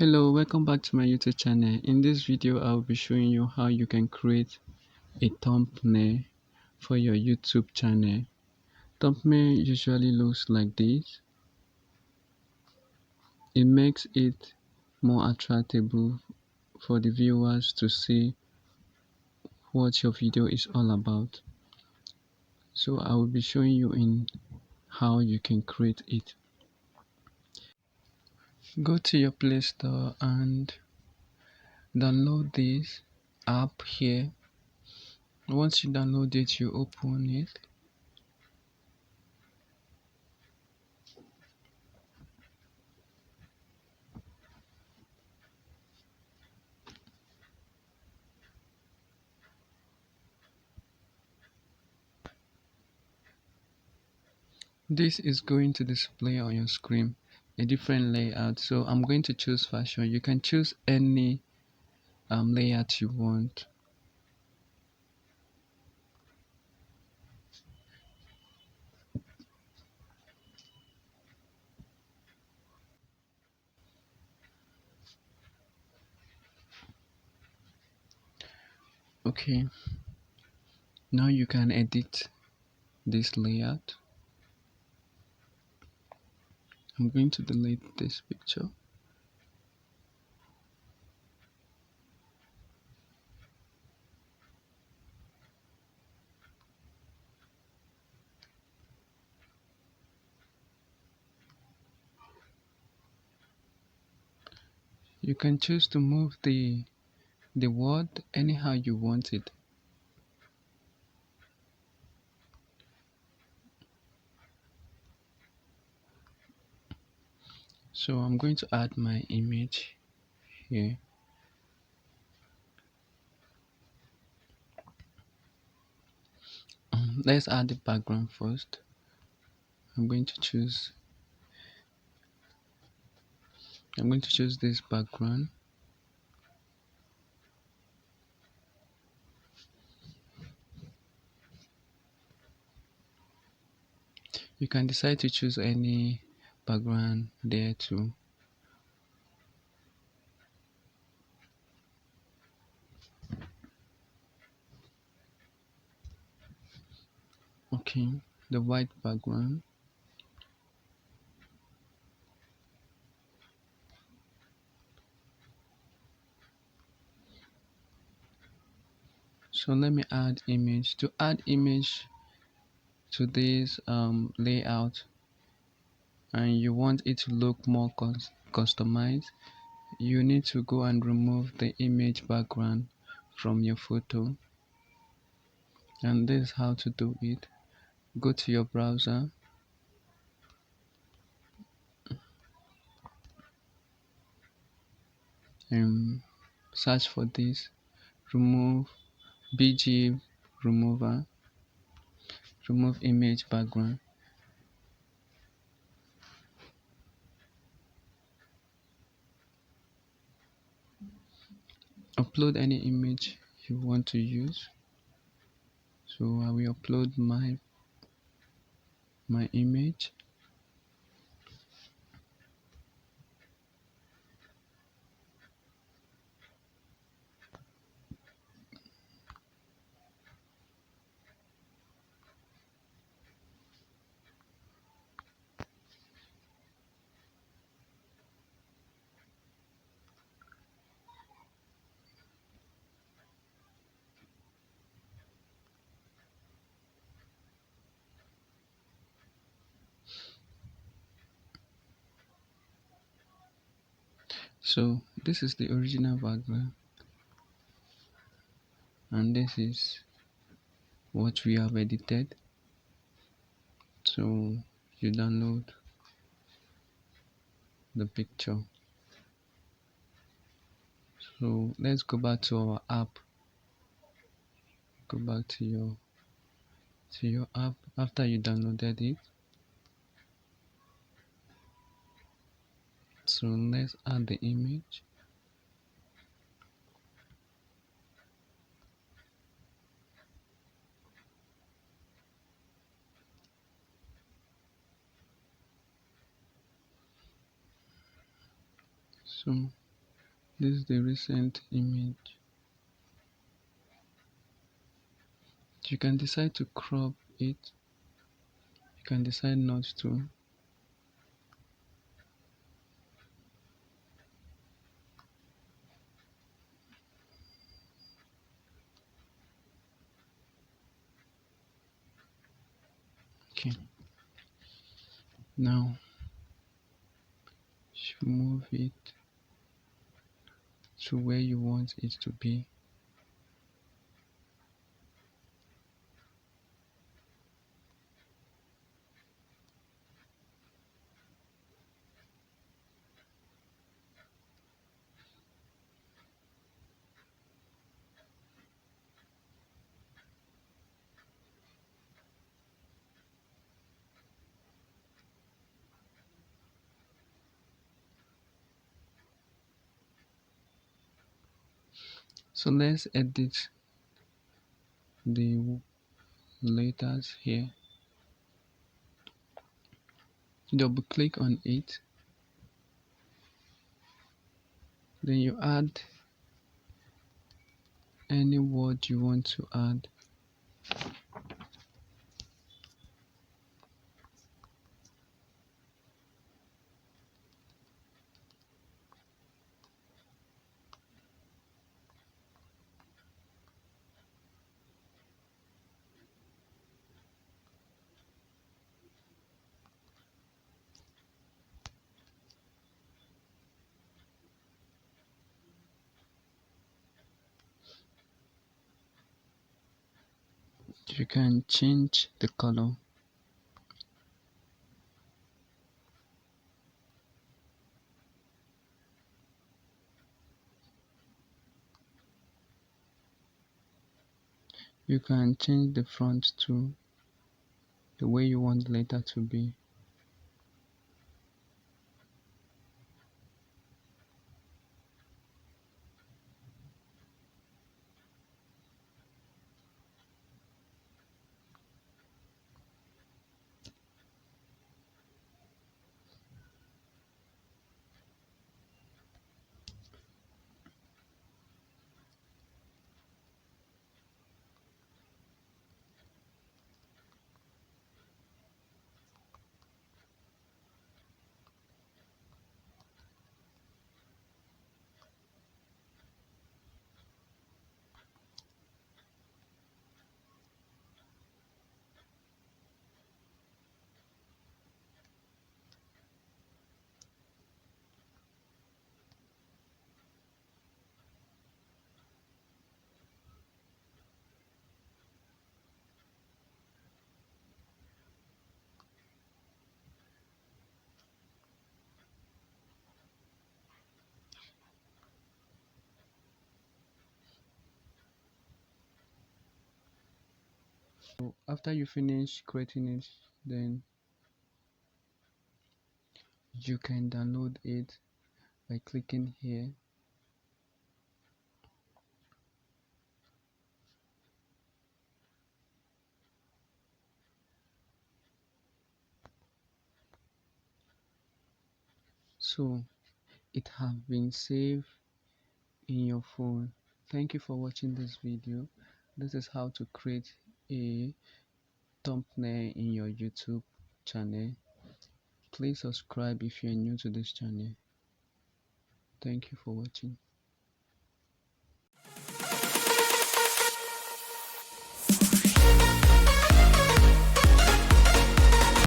Hello, welcome back to my YouTube channel. In this video, I'll be showing you how you can create a thumbnail for your YouTube channel. Thumbnail usually looks like this. It makes it more attractive for the viewers to see what your video is all about. So I will be showing you in how you can create it. Go to your Play Store and download this app here. Once you download it, you open it. This is going to display on your screen a different layout, so I'm going to choose fashion. You can choose any layout you want. Okay, now you can edit this layout. I'm going to delete this picture. You can choose to move the word anyhow you want it. So I'm going to add my image here. Let's add the background first. I'm going to choose this background. You can decide to choose any background there too. Okay, the white background. So let me add image. To add image to this layout, and you want it to look more customized, you need to go and remove the image background from your photo. And this is how to do it. Go to your browser and search for this. Remove BG remover, remove image background. Upload any image you want to use. So I will upload my image. So this is the original background, and this is what we have edited. So you download the picture. So let's go back to our app. Go back to your app after you downloaded it. So let's add the image. So This is the recent image. You can decide to crop it. You can decide not to. Okay. Now you move it to where you want it to be. So let's edit the letters here. Double click on it. Then you add any word you want to add. You can change the color. You can change the font to the way you want the letter to be. So after you finish creating it, then you can download it by clicking here. So it have been saved in your phone. Thank you for watching this video. This is how to create a thumbnail in your YouTube channel. Please subscribe if you're new to this channel. Thank you for watching.